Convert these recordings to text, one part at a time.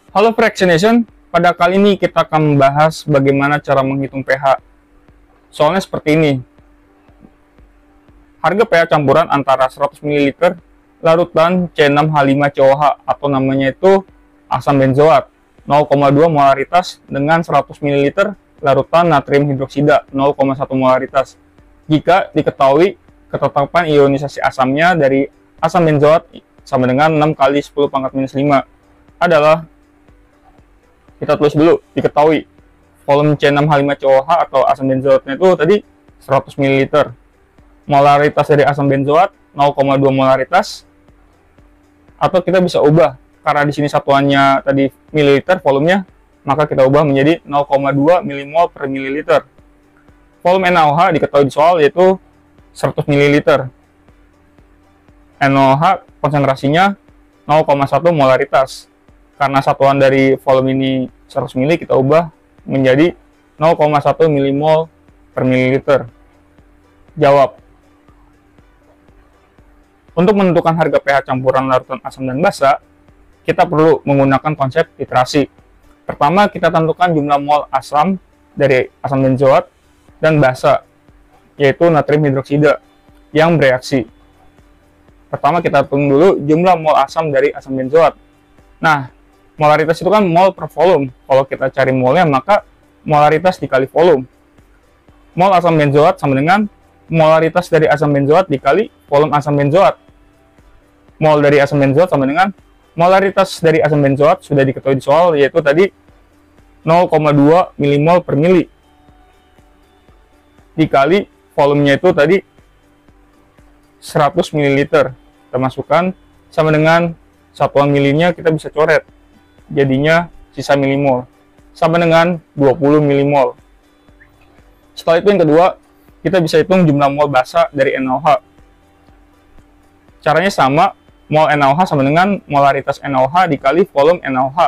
Halo Fractionation, pada kali ini kita akan membahas bagaimana cara menghitung pH. Soalnya seperti ini, harga pH campuran antara 100 ml larutan C6H5COH atau namanya itu asam benzoat 0,2 molaritas dengan 100 ml larutan natrium hidroksida 0,1 molaritas. Jika diketahui ketetapan ionisasi asamnya dari asam benzoat sama dengan 6 kali 10⁻⁵ adalah, kita tulis dulu, diketahui volume C6H5COH atau asam benzoatnya itu tadi 100 ml. Molaritas dari asam benzoat 0,2 molaritas, atau kita bisa ubah karena di sini satuannya tadi mililiter volumenya, maka kita ubah menjadi 0,2 mmol per mililiter. Volume NaOH diketahui di soal yaitu 100 ml. NaOH konsentrasinya 0,1 molaritas. Karena satuan dari volume ini 100 ml, kita ubah menjadi 0,1 mmol per mililiter. Jawab. Untuk menentukan harga pH campuran larutan asam dan basa, kita perlu menggunakan konsep titrasi. Pertama, kita tentukan jumlah mol asam dari asam benzoat dan basa, yaitu natrium hidroksida yang bereaksi. Pertama, kita hitung dulu jumlah mol asam dari asam benzoat. Nah, molaritas itu kan mol per volume. Kalau kita cari molnya, maka molaritas dikali volume. Mol asam benzoat sama dengan molaritas dari asam benzoat dikali volume asam benzoat. Mol dari asam benzoat sama dengan molaritas dari asam benzoat sudah diketahui di soal, yaitu tadi 0,2 mmol per mili. Dikali volumenya itu tadi 100 ml. Kita masukkan sama dengan satuan milinya kita bisa coret. Jadinya sisa milimol sama dengan 20 milimol. Setelah itu yang kedua, kita bisa hitung jumlah mol basa dari NaOH. Caranya sama, mol NaOH sama dengan molaritas NaOH dikali volume NaOH.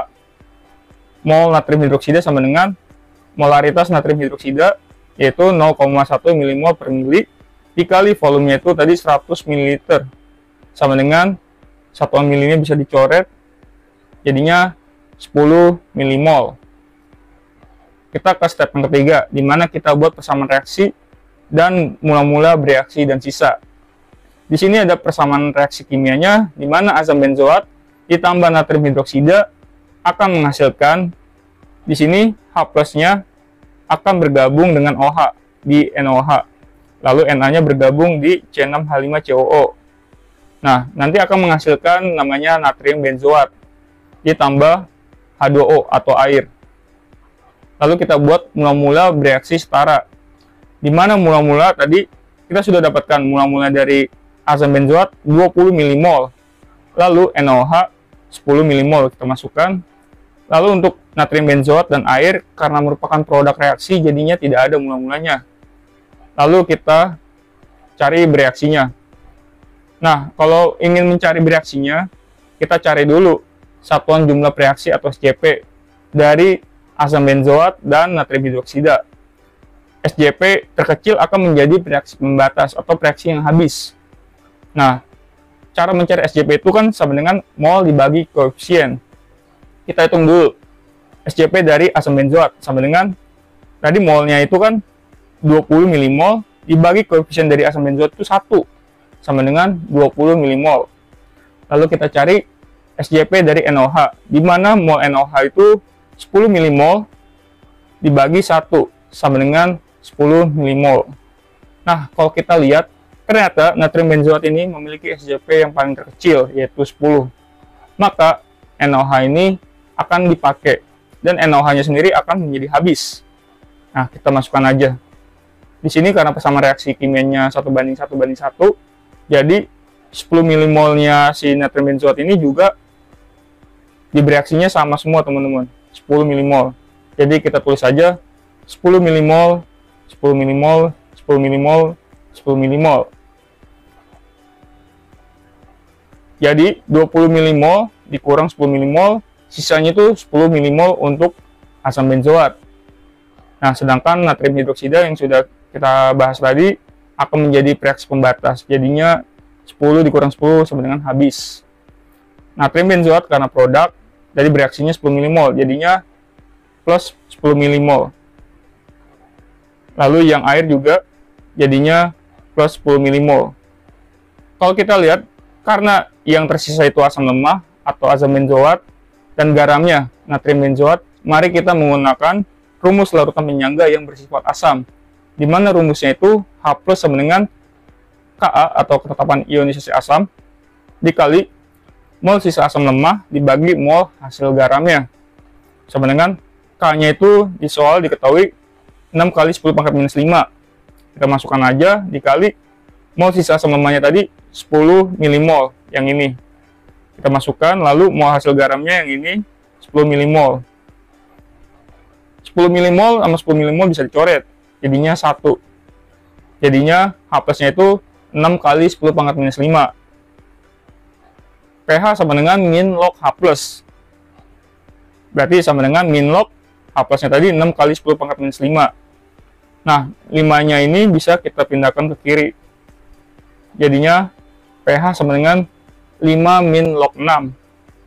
Mol natrium hidroksida sama dengan molaritas natrium hidroksida, yaitu 0,1 mmol per mili dikali volumenya itu tadi 100 ml, sama dengan satuan milinya bisa dicoret, jadinya 10 mmol. Kita ke step yang ketiga, di mana kita buat persamaan reaksi dan mula-mula bereaksi dan sisa. Di sini ada persamaan reaksi kimianya, di mana asam benzoat ditambah natrium hidroksida akan menghasilkan, di sini H plusnya akan bergabung dengan OH di NaOH, lalu Na-nya bergabung di C6H5COO. Nah, nanti akan menghasilkan namanya natrium benzoat ditambah H2O atau air. Lalu kita buat mula-mula bereaksi setara. Di mana mula-mula tadi kita sudah dapatkan mula-mula dari asam benzoat 20 mmol. Lalu NaOH 10 mmol kita masukkan. Lalu untuk natrium benzoat dan air karena merupakan produk reaksi jadinya tidak ada mula-mulanya. Lalu kita cari bereaksinya. Nah, kalau ingin mencari bereaksinya, kita cari dulu satuan jumlah reaksi atau SJP dari asam benzoat dan natrium hidroksida. SJP terkecil akan menjadi reaksi pembatas atau reaksi yang habis. Nah, cara mencari SJP itu kan sama dengan mol dibagi koefisien. Kita hitung dulu. SJP dari asam benzoat sama dengan tadi molnya itu kan 20 mmol dibagi koefisien dari asam benzoat itu 1 sama dengan 20 mmol. Lalu kita cari SJP dari NaOH, di mana mol NaOH itu 10 mmol dibagi 1 sama dengan 10 mmol. Nah, kalau kita lihat, ternyata natrium benzoat ini memiliki SJP yang paling terkecil, yaitu 10. Maka NaOH ini akan dipakai, dan NaOH-nya sendiri akan menjadi habis. Nah, kita masukkan aja. Di sini karena persamaan reaksi kimianya 1:1:1, jadi 10 mmol-nya si natrium benzoat ini juga di bereaksinya sama semua, teman-teman. 10 mmol. Jadi kita tulis saja 10 mmol, 10 mmol, 10 mmol, 10 mmol. Jadi 20 mmol dikurang 10 mmol, sisanya itu 10 mmol untuk asam benzoat. Nah, sedangkan natrium hidroksida yang sudah kita bahas tadi akan menjadi reaksi pembatas. Jadinya 10 dikurang 10 sama dengan habis. Natrium benzoat karena produk Jadi bereaksinya 10 milimol, jadinya plus 10 milimol. Lalu yang air juga jadinya plus 10 milimol. Kalau kita lihat, karena yang tersisa itu asam lemah atau asam benzoat dan garamnya natrium benzoat, mari kita menggunakan rumus larutan penyangga yang bersifat asam, di mana rumusnya itu H+ sama dengan Ka atau ketetapan ionisasi asam dikali mol sisa asam lemah dibagi mol hasil garamnya, sama dengan K-nya itu di soal diketahui 6 kali 10 pangkat minus 5. Kita masukkan aja dikali mol sisa asam lemahnya tadi 10 milimol, yang ini kita masukkan, lalu mol hasil garamnya yang ini 10 milimol. 10 milimol sama 10 milimol bisa dicoret, jadinya 1. Jadinya H+-nya itu 6 kali 10 pangkat minus 5. pH sama dengan min log H+. Berarti sama dengan min log H+-nya tadi 6 kali 10 pangkat minus 5. Nah, 5-nya ini bisa kita pindahkan ke kiri. Jadinya pH sama dengan 5 min log 6.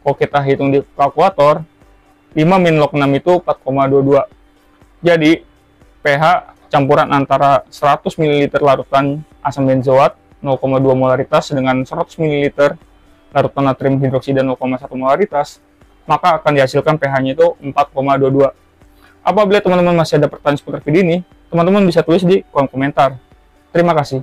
Kalau kita hitung di kalkulator, 5 min log 6 itu 4,22. Jadi, pH campuran antara 100 ml larutan asam benzoat 0,2 molaritas dengan 100 ml larutan natrium hidroksida 0,1 molaritas, maka akan dihasilkan pH-nya itu 4,22. Apabila teman-teman masih ada pertanyaan seputar video ini, teman-teman bisa tulis di kolom komentar. Terima kasih.